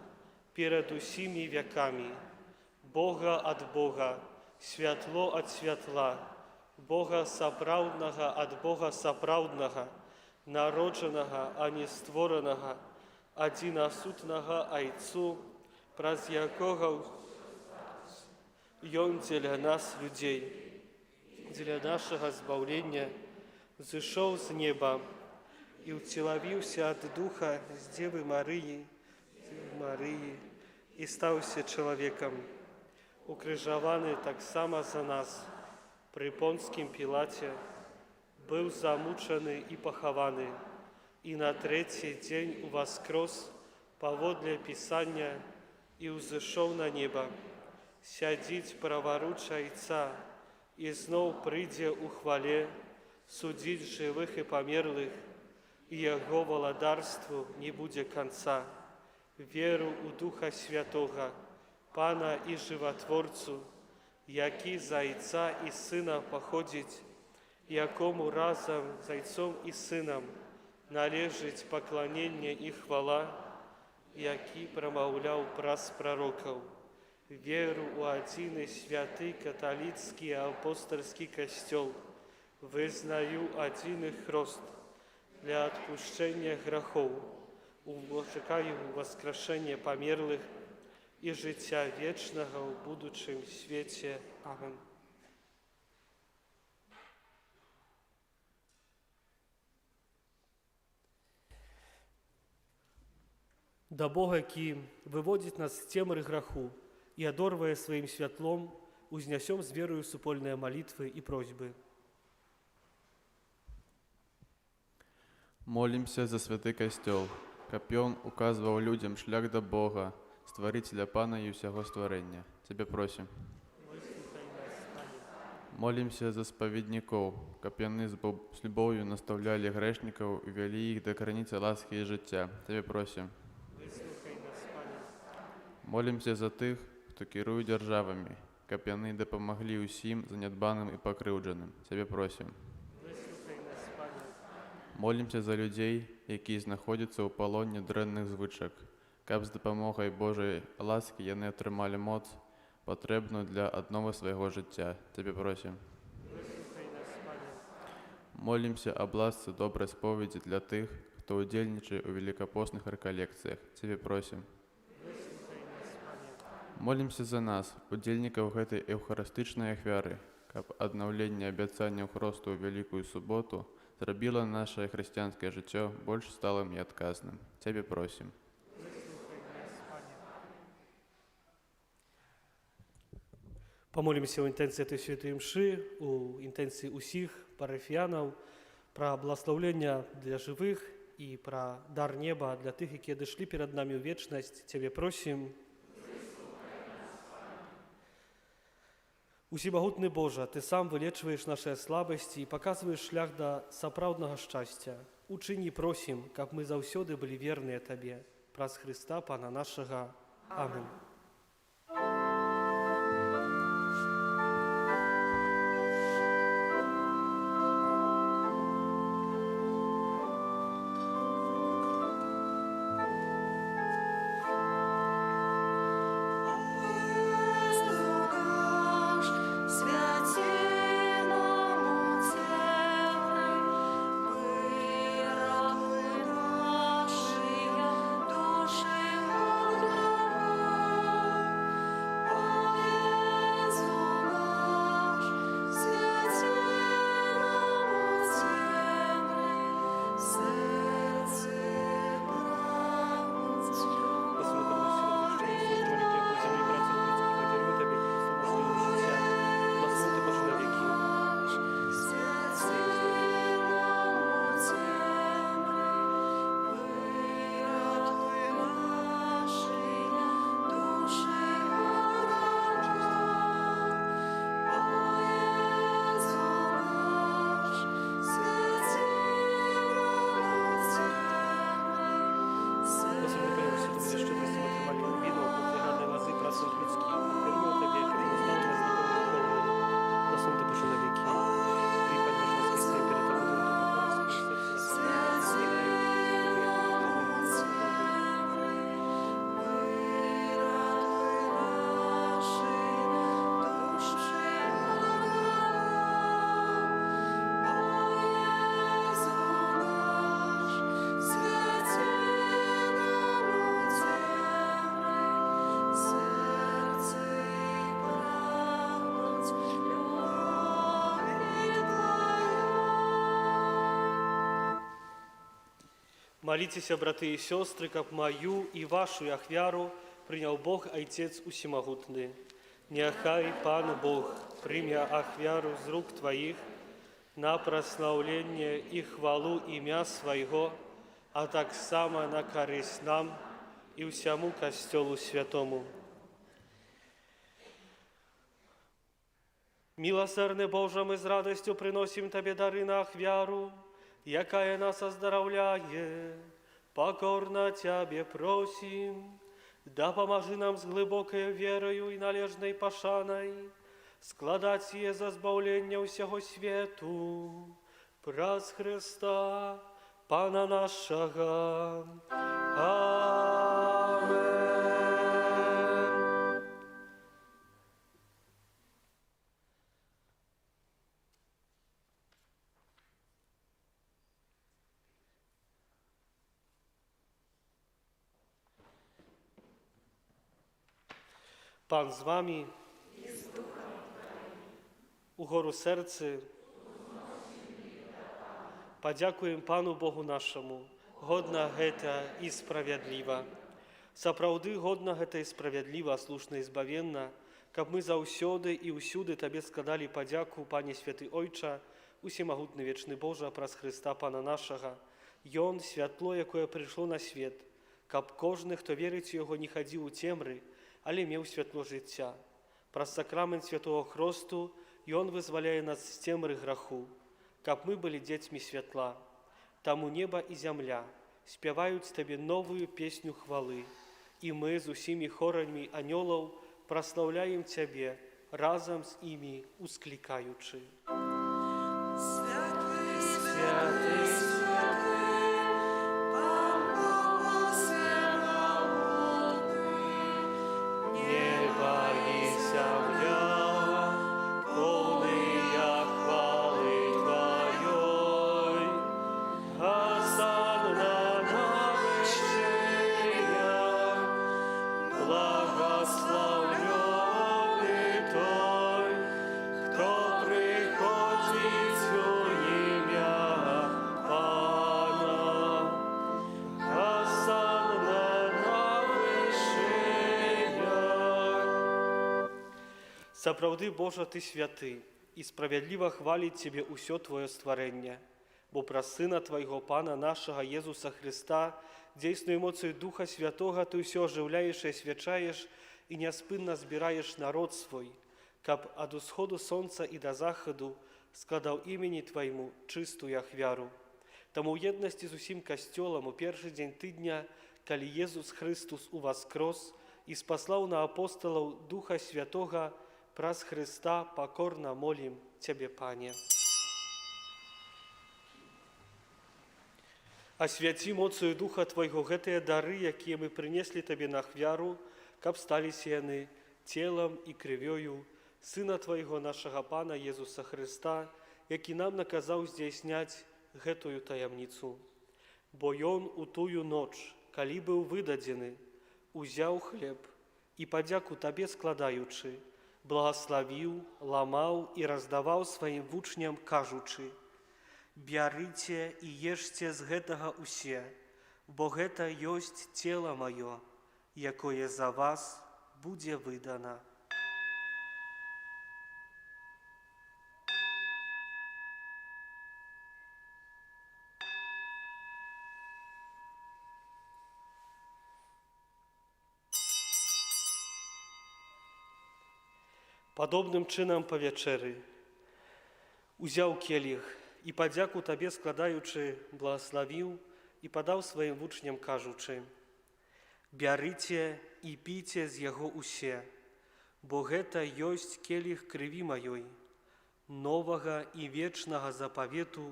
перад усімі вякамі, Бога ад Бога, святло ад святла, Бога сапраўднага ад Бога сапраўднага, народжанага, а не створанага, адзінасутнага Айцу, праз якога Ён дзеля нас, людзей, дзеля нашага збаўлення, зышоў з неба і ўцелавіўся ад духа з Дзевы Марыі і стаўся чалавекам. Укрыжаваны таксама за нас пры Понскім Пілаце, быў замучаны і пахаваны, і на трэці дзень уваскрос паводле Пісання і ўзышоў на неба, сядзіць праваруч Айца і зноў прыйдзе ў хвале судзіць жывых і памерлых, і яго валадарству не будзе канца. Веру ў Духа Святога, Пана і Жыватворцу, які з Айца і Сына паходзіць, якому разам з Айцом і Сынам належыць пакланенне і хвала, які прамаўляў праз прарокаў. Веру ў адзіны святы каталіцкі апостальскі касцёл, вызнаю адзіны хрост для адпушчэння грахоў, чакаю воскрешэння памерлых і жыцця вечнага ў будучым свеце. Амен. Да Бога, які выводзіць нас з цемры граху і адорвае сваім святлом, узнясём з верою супольныя малітвы і просьбы. Молимся за святы касцёл, каб ён указваў людзям шлях да Бога, Стварыцеля Пана і ўсяго стварэння. Цябе просім. Молимся за спаведнікоў, каб яны з любоўю настаўлялі грэшнікаў і вялі іх да крыніцы ласкі і жыцця. Цябе просім. Молимся за тых, хто кіруе дзяржавамі, каб яны дапамаглі ўсім занядбаным і пакрыўджаным. Цябе просім. Молимся за людзей, якія знаходзяцца ў палоне дрэнных звычак, каб з дапамогай Божай ласкі яны атрымалі моц потрібну для одного свого життя. Тебе просим. Молимся об ласці доброї сповіді для тих, хто удільничає у великопостних реколекціях. Тебе просим. Молимся за нас, удільників гэтай евхарыстычнай ахвяры, каб аднаўленне абяцанняў Хросту ў Вялікую суботу зрабіла наше хрысціянскае жыццё больш сталым і адказным. Цябе просім. Помолимся у інтенції этой святої мши, у інтенції усіх парафіянаў, пра благословлення для живих і пра дар неба для тих, які дійшли перед нами у вечність. Тебе просим. Усемагутны Божа, Ты сам вылечваеш наши слабости и показываешь шлях до сапраўднага шчасця. Учыні, просим, каб мы заўсёды былі верныя Табе. Праз Христа, Пана нашага. Аминь. Молитесь, браты и сестры, как мою и вашу ахвяру принял Бог, Отец Усемогутный. Нехай Пан Бог, примя ахвяру з рук Твоих на прославление и хвалу имя Своего, а так само на користь нам и всему Костелу Святому. Милосердный Боже, мы с радостью приносим Тебе дары на ахвяру, якая нас оздоровляет. Покорно Тебе просим, да поможи нам с глубокой верою и належной пошаной складать сие за збавление всего свету. Праз Христа, Пана нашего. Аминь. Pan z wami. Угору серце. Подякуем Пану Богу нашему. Годна гэта и справядлива. Сапраўды годна гэта и справядлива, слушна и збавенна, каб мы заўсёды и усюды Табе складали подяку, Пане Святы Ойча, усемагутны вечны Божа, праз Христа Пана нашага. Ён святло, якое прыйшло на свет, каб кожны, хто верыць у яго, не хадзіў у цемры, але меў святло жыцця. Праз сакрамент святого Хросту Ён вызваляе нас з цемры граху, каб мы былі дзецьмі святла. Таму неба і зямля спяваюць Табе новую песню хвалы, і мы з усімі хорамі анёлаў праслаўляем Цябе, разам з імі усклікаючы. Святы, не бойся Сапраўды, Божа, Ты святы, і справядліва хваліць Цябе ўсё Твоё стварэнне, бо праз Сына Твайго Пана нашага Езуса Христа, дзейсную эмоцыю Духа Святога Ты ўсё ажыўляеш і асвячаеш і няспынна збіраеш народ свой, каб ад усходу сонца і да захаду складаў імені Твайму чыстую ахвяру. Таму ў еднасці з усім касцёлам у першы дзень тыдня, калі Езус Христус уваскрос і спаслаў на апосталаў Духа Святога, праз Христа пакорна молім Цябе, Пане. Асвяці моцаю Духа Твайго гэтыя дары, якія мы прынеслі Табе на ахвяру, каб сталіся яны целам і крывёю Сына Твайго, нашага Пана Езуса Христа, які нам наказаў здзяйсняць гэтую таямніцу. Бо Ён у тую ноч, калі быў выдадзены, узяў хлеб і падзяку Табе складаючы, благословіў, ламаў і раздаваў сваім вучням, кажучы: «Бярыце і ешце з гэтага усе, бо гэта ёсць цела маё, якое за вас будзе выдана». Падобным чынам па вячэры узяў келіх і падзяку Табе складаючы, благословіў і падаў сваім вучням, кажучы: «Бярыце і піце з яго усе, бо гэта ёсць келіх крыві маёй, новага і вечнага запавету,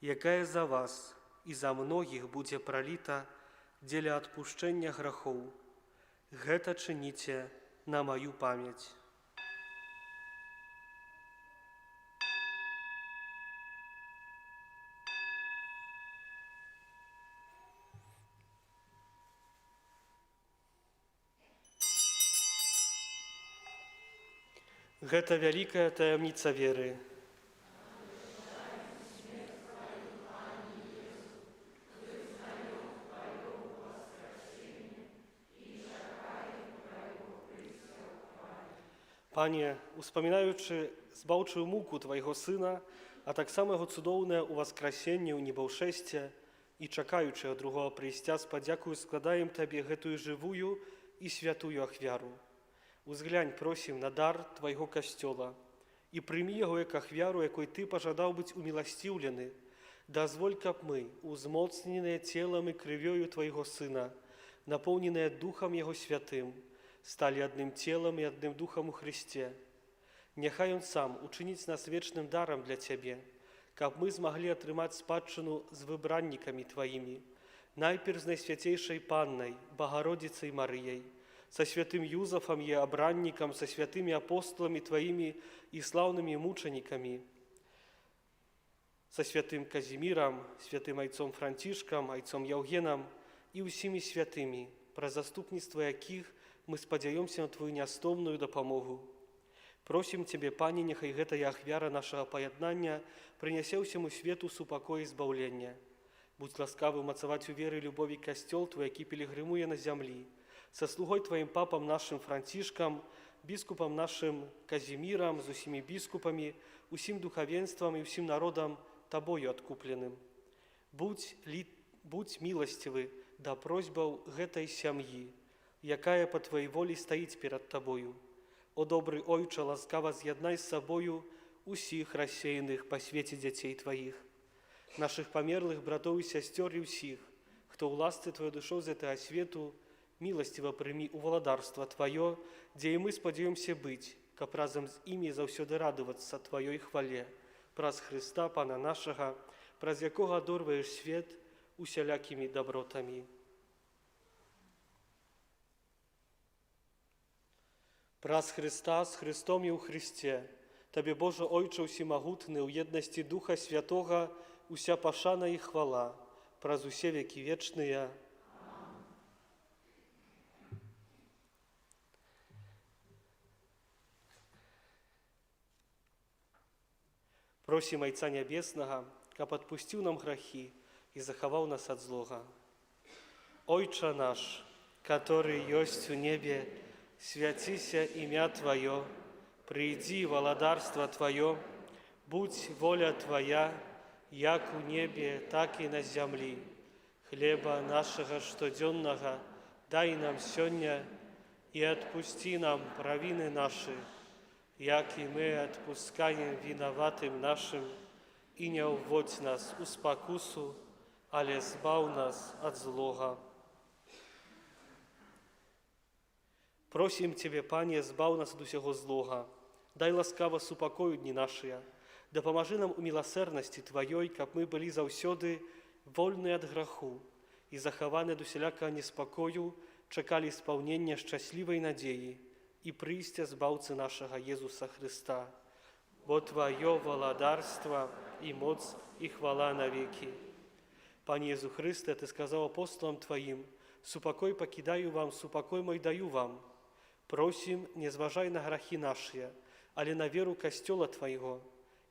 якая за вас і за многіх будзе праліта дзеля адпушчэння грахоў. Гэта чыніце на маю памяць». Гэта вялікая таямніца веры. Пане, успамінаючы збаўчую муку Твайго Сына, а таксама Яго цудоўнае ўваскрасенне ў небаўшэсце і чакаючы другога прыйсця, з падзякаю складаем Табе гэтую жывую і святую ахвяру. Узглянь, просім, на дар Твайго касцёла і прымі яго як ахвяру, якой Ты пажадаў быць уміласціўлены. Дазволь, каб мы, узмоцненыя целам і крывёю Твайго Сына, напоўненыя Духам Яго Святым, сталі адным целам і адным Духам у Христе. Няхай Ён сам учыніць нас вечным дарам для Цябе, каб мы змаглі атрымаць спадчыну з выбраннікамі Тваімі, найперш з Найсвяцейшай Паннай, Багародзіцай Марыяй, со святым Юзафом и обранником, со святыми апостолами Твоими и славными мучениками, со святым Казимиром, святым Айцом Франтишком, Айцом Яўгенам и усими святыми, про заступництво яких мы спадзяёмся на Твою нястомную дапамогу. Просім Цябе, Пане, няхай гэтая ахвяра нашага паяднання прынясе ўсяму свету супакой і збаўлення. Будь ласкавы умацаваць у веры любові касцёл Твой, які пілігрымуе на зямлі, со слугой Твоим папам нашим Францишком, біскупам нашим Казимиром, з усімі біскупамі, усім духавенствам і усім народам Табою адкупленым. Будь міласцівы да просьбаў гэтай сям'і, якая па Твоей волі стаіць перад Табою. О добры Ойча, ласкава з'яднай з сабою усіх рассеяных па свеце дзяцей Тваіх, нашых памерлых братоў і сясцёр і ўсіх, хто ў ласцы Твоёй душой з гэтага свету, міласціва прымі ў валадарства Тваё, дзе і мы спадзяёмся быць, каб разам з імі заўсёды радавацца Тваёй хвале, праз Христа, Пана нашага, праз якога адорваеш свет усялякімі дабротамі. Праз Христа, з Христом і ў Христе, Табе, Божа Ойча ўсімагутны, ў еднасці Духа Святога, уся пашана і хвала, праз усе векі вечныя. Просім Айца Нябеснага, каб адпусціў нам грахі і захаваў нас ад злога. Ойча наш, который ёсць у небе, свяціся імя Твоё, Приди, володарство Твое, будь воля Твоя, як у небе, так и на земли. Хлеба нашего штоденного дай нам сегодня, и отпусти нам провины наши, як и мы отпускаем виноватым нашим, и не уводь нас у спокусу, але збав нас от злого. Просим Тебе, Пане, збав нас от усього злого, дай ласкаво супокою дни наши, да поможи нам у милосердности Твоей, как мы были заўсёды вольны от греху и захованы до всякого неспокою, чекали исполнения счастливой надеи и прийстя Збавцы нашего Иисуса Христа. Бо Твое владарство и моц и хвала навеки. Пане Иисус Христе, Ты сказал апостолам Твоим: «Супокой покидаю вам, супокой мой даю вам». Просим, не зважай на грехи наши, але на веру Костела Твоего,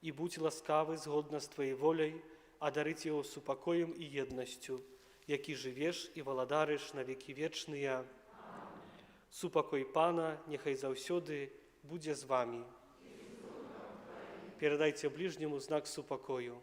и будь ласкавы згодно с Твоей волей, одарить его супокоем и едностью, яки живешь и владариш на веки вечные. Супокой Пана, нехай заўсёды буде з вами. Передайте ближнему знак супокою.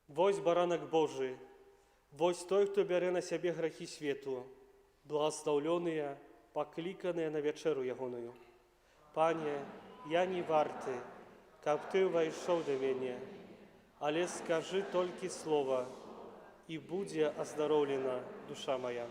Вось баранак Божий, вось той, хто бере на себе грехи свету, благословленные, покликанные на вечеру ягоную. Пане, я не варты, как Ты войшов до меня, але скажи только слово, и буде оздоровлена душа моя.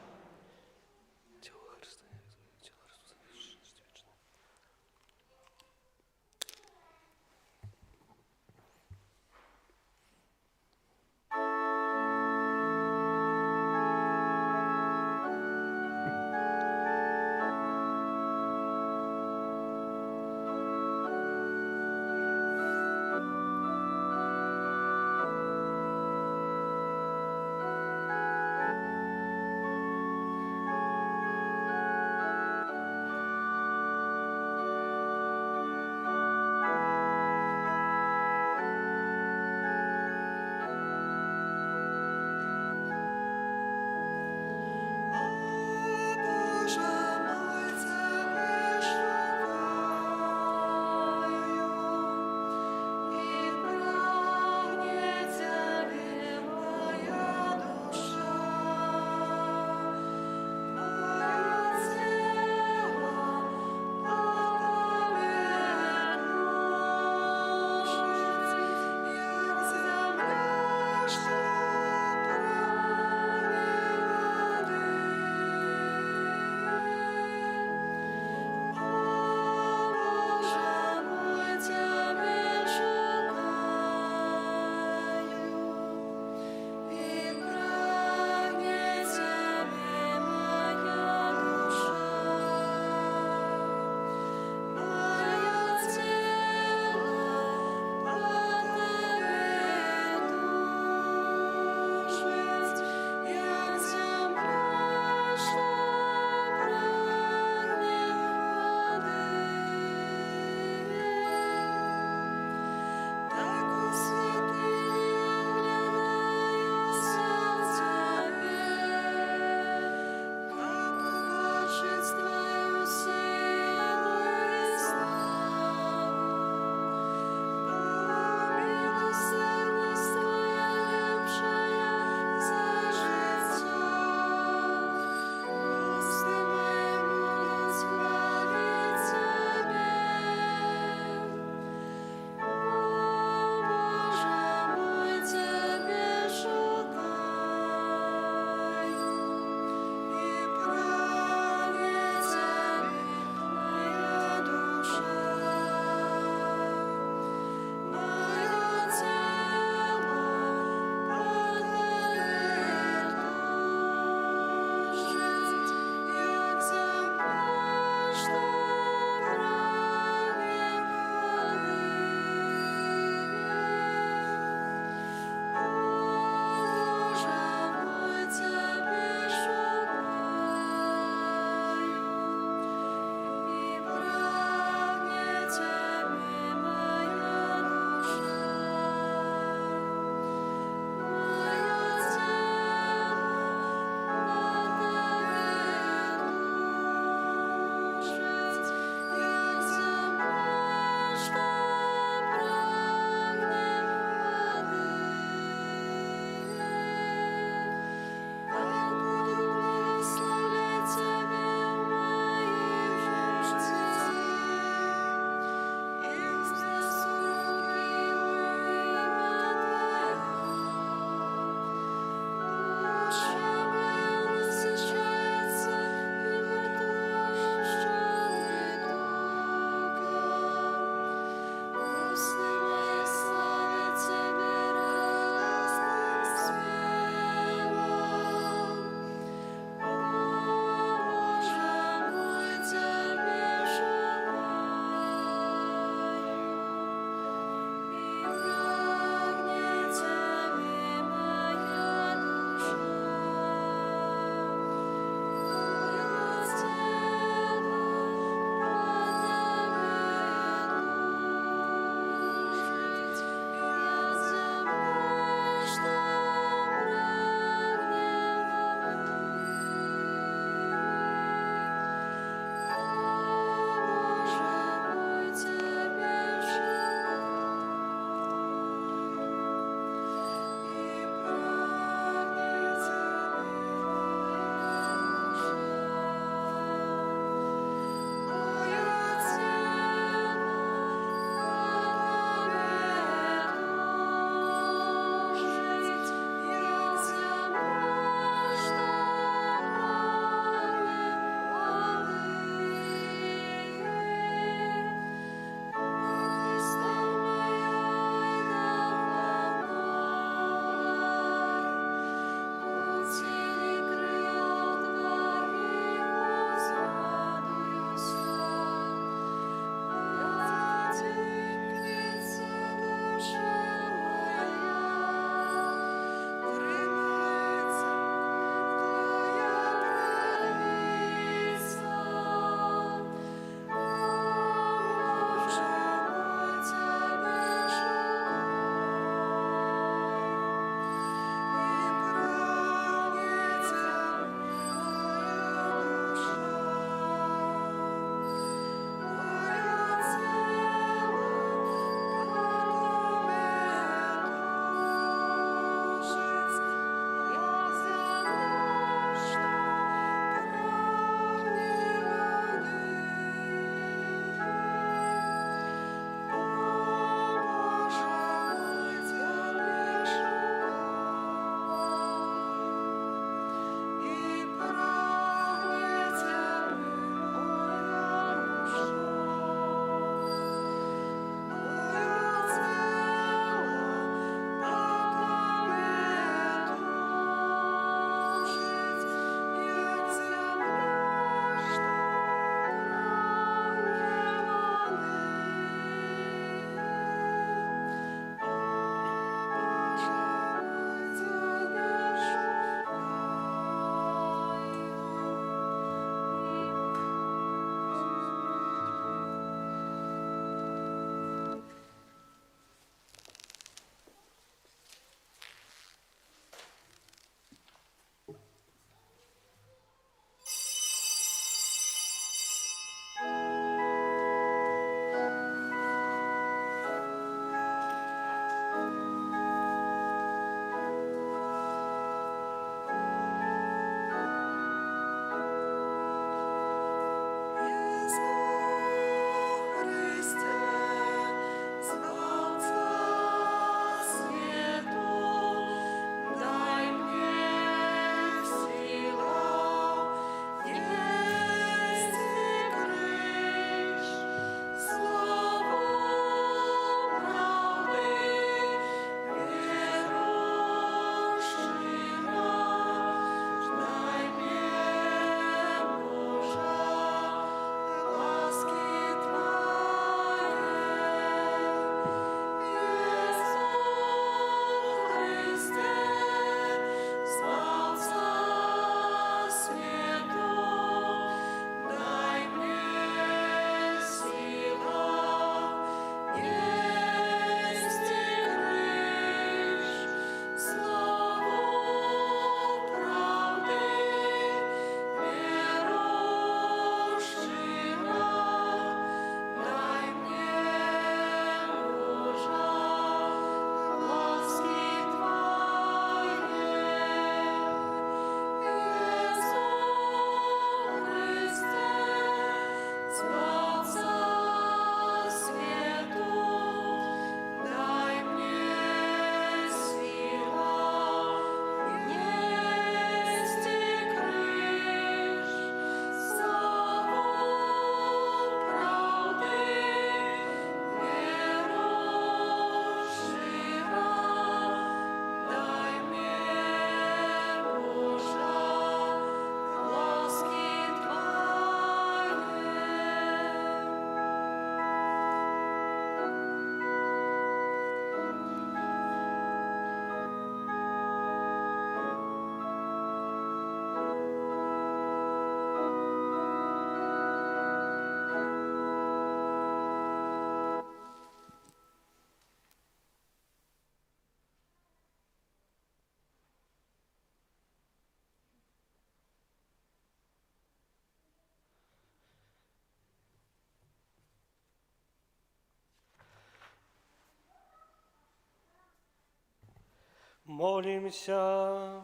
Молімся.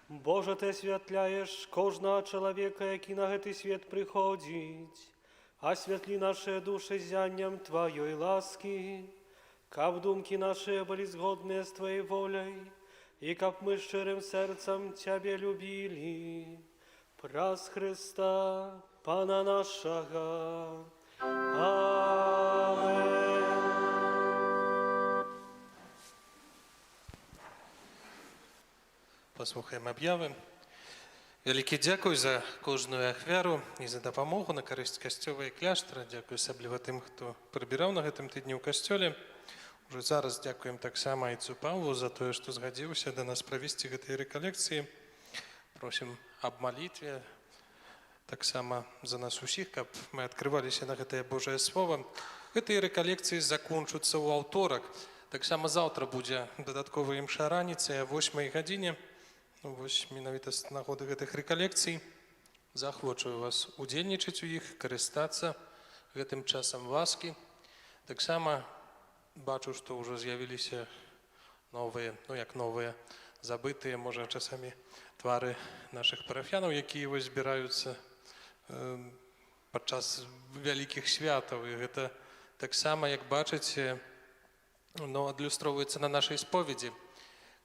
Боже, Ти святляєш кожного чоловіка, який на цей світ приходить, освятли наші душі зянням Твоєї ласки, каб думки наші були згодні з Твоєю волею, и как мы щирым сердцем Тебе любили, праз Христа, Пана нашего. Амин. Послухаємо об'яви. Велике дякую за кожну ахвяру і за допомогу на користь костьола і кляштра. Дякую особливо тим, хто прибирав на гэтым тижні у костьолі. Уже зараз дякуємо так само Айцу Павлу за то, что згодился до нас провести этой реколекции. Просим об молитве, так само за нас усіх, каб мы открывались на гэтае Божие Слово. Гэтые реколекции закончатся у аўторак. Так само завтра будзе дадатковая імша раніцы о 8 гадзіне. Вось менавіта з нагоды гэтых реколекций. Захвочую вас удзельнічаць у іх, карыстацца гэтым часам ласкі. Так само бачу, што ўжо з'явіліся новыя, новыя, забытыя, можа, часамі твары нашых парафіянаў, якія вось збіраюцца падчас вялікіх святаў. І гэта таксама, як бачыце, адлюстроўваецца на нашай споведзі.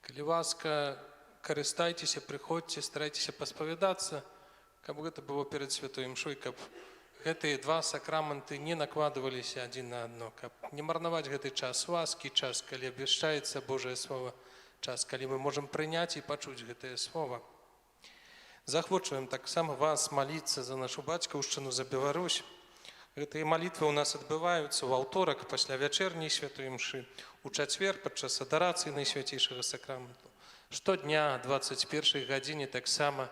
Калі ласка, карыстайцеся, прыходзьце, старайцеся паспавядацца, каб гэта было перад святой імшой, каб гэтыя два сакраманты не накладываліся адзін на адно, каб не марнаваць гэты час ласкі, час, калі абвяшчаецца Божае Слово, час, калі мы можам прыняць і пачуць гэтае Слово. Захвочваем таксама вас маліцца за нашу бацькаўшчыну, за Беларусь. Гэтыя малітвы ў нас адбываюцца ў аўторак пасля вячэрняй святой імшы, у чацвер падчас адарацыі Найсвяцейшага сакраменту. Штодня 21 гадзіне таксама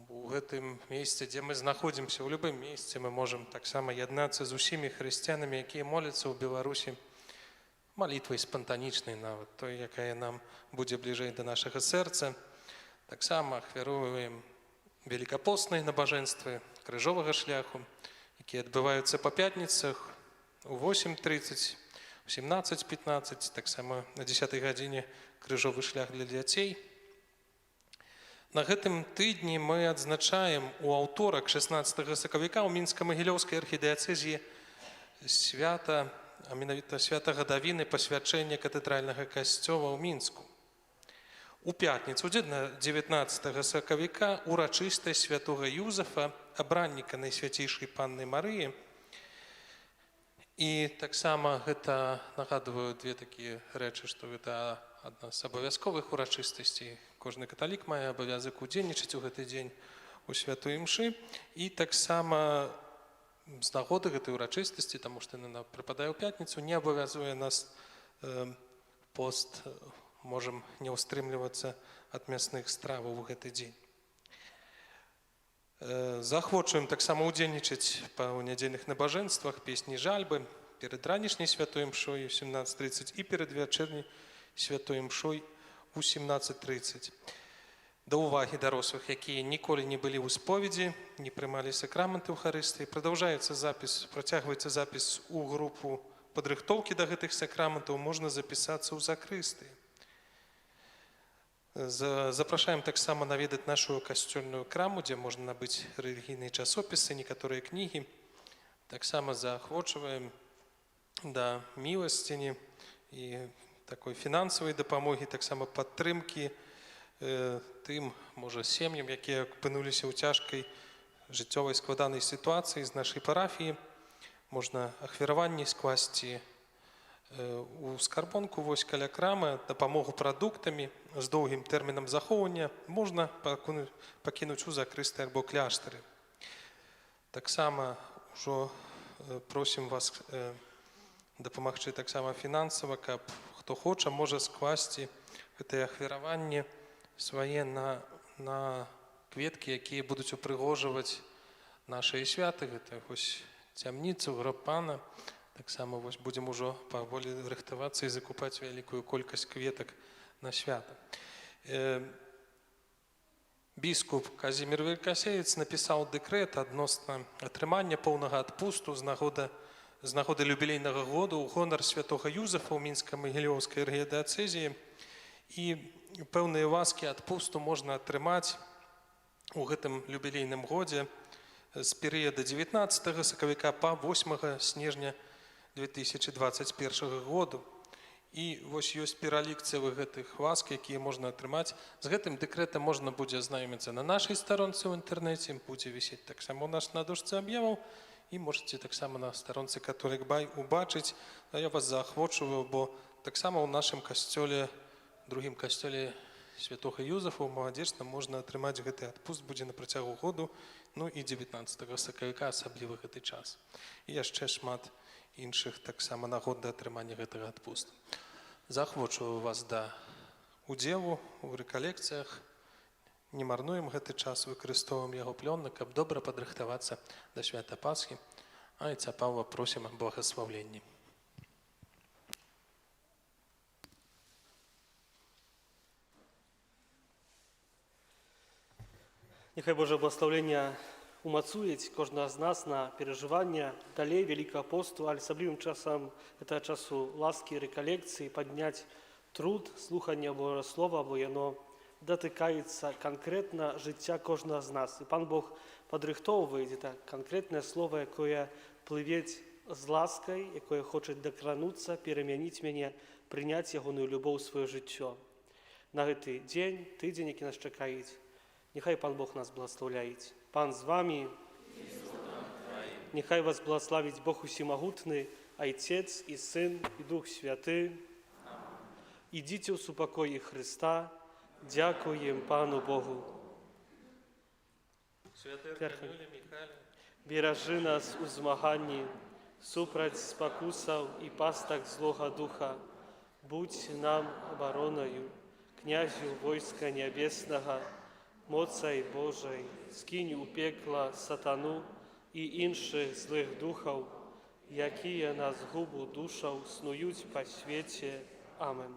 у гэтым месцы, дзе мы знаходзімся, у любым месцы мы можам таксама яднацца з усімі хрысціянамі, якія моляцца ў Беларусі малітвай спантанічнай нават, той, якая нам будзе бліжэй да нашага сэрца. Таксама ахвяруем великапостныя набажэнствы крыжовага шляху, якія адбываюцца па пятніцах у 8:30, у 17:15, таксама на 10 гадзіне крыжовы шлях для дзяцей. На гэтым тыдні мы адзначаем у аўторак 16 сакавіка ў Мінска-Магілёўскай архідыяцэзіі свята, а менавіта свята гадавіны пасвячэння катэдральнага касцёла ў Мінску. У пятніцу, 19 сакавіка, урачыстасць святога Юзафа, абранніка Найсвяцейшай Панны Марыі. І таксама гэта, нагадваю, две такія рэчы, што гэта адна з абавязковых урачыстасцей. Кожны каталік мае абавязак удзельнічаць у гэты дзень у святой імшы. І таксама з нагоды гэтай урачыстасці, таму што яна прыпадае ў пятніцу, не абавязуе нас пост, можам не ўстрымлівацца ад мясных страваў у гэты дзень. Захвочваем таксама удзельнічаць па нядзельных набажэнствах песні жальбы перад ранішняй святой імшой у 17:30 і перад вячэрняй святой імшой у 17:30. Да ўвагі дарослых, якія ніколі не былі ў споведзі, не прымалі сакрамэнты Эўхарыстыі, працягваецца запіс у групу падрыхтоўкі да гэтых сакраментаў, можна запісацца ў закрыстыі. Запрашаем таксама наведаць нашу касцёльную краму, дзе можна набыць рэлігійныя часопісы, некаторыя кнігі. Таксама заахвочваем да міласціні і такой фінансавай дапамогі, таксама падтрымкі тым, можа, сем'ям, якія апынуліся ў цяжкай жыццёвай складанай сітуацыі з нашай парафіі. Можна ахвяраванні скласці у скарбонку вось каля крамы, дапамогу прадуктамі з доўгім тэрмінам захоўвання можна пакінуць у закрыстай альбо кляштары. Таксама ўжо просім вас дапамагчы таксама фінансава, каб хто хоча, можа скласці гэтае ахвяраванне свае на кветкі, якія будуць упрыгожваць нашыя святы. Гэта вось цямніцу, гроб Пана. Таксама вось будзем ужо паволі рыхтавацца і закупаць вялікую колькасць кветак на свята. Біскуп Казімір Великасеец напісаў дэкрэт адносна атрымання поўнага адпусту з нагоды з нагоды юбілейнага году ў гонар святога Юзефа ў Мінска-Магілёўскай архідыяцэзіі. І пэўныя ласкі адпусту можна атрымаць у гэтым юбілейным годзе з перыяда 19 сакавіка па 8 снежня 2021 году. І вось ёсць пералік цэлых гэтых ласк, якія можна атрымаць. З гэтым дэкрэтам можна будзе азнаёміцца на нашай старонцы ў інтэрнэце, будзе вісець таксама ў нас на дошцы аб'яваў, і можаце таксама на старонцы Католік Бай убачыць. А я вас заахвочваю, бо таксама ў нашым касцёле, другім касцёле святога Юзефа ў Маладзечным можна атрымаць гэты адпуст, будзе на працягу году, ну і 19 сакавіка асабліва гэты час. І яшчэ шмат іншых таксама нагод да атрымання гэтага адпусту. Заахвочваю вас да удзелу ў рэкалекцыях. Не марнуем гэты час, выкарыстоўваем яго плённа, каб добра падрыхтавацца да свята Пасхі. А Айца Паўла просім аб благаслаўленні. Нехай Божае благословення умацують кожного з нас на переживання далей Великого посту, а особливим часом це часу ласки, реколекції, підняти труд, слухання Божого Слова, бо воно дотикається конкретно життя кожного з нас. І Пан Бог подрихтовує це конкретне слово, яке пливе з ласкою, яке хоче докранутися, перемінити мене, прийняти його любов у своє життя. На цей день, тиждень, який нас чекає, нехай Пан Бог нас благословляє. Пан з вами. Нехай вас благословить Бог Усімогутний, Отець і Син, і Дух Святий. Ідіть у супокої Христа. Дякуємо Пану Богу. Бережи нас у змаганні, супроть спокусов і пасток злого духа. Будь нам обороною, князю войска небесного, моцай Божий, скинь у пекла сатану і інших злих духов, які на згубу душаў снують по світі. Амен.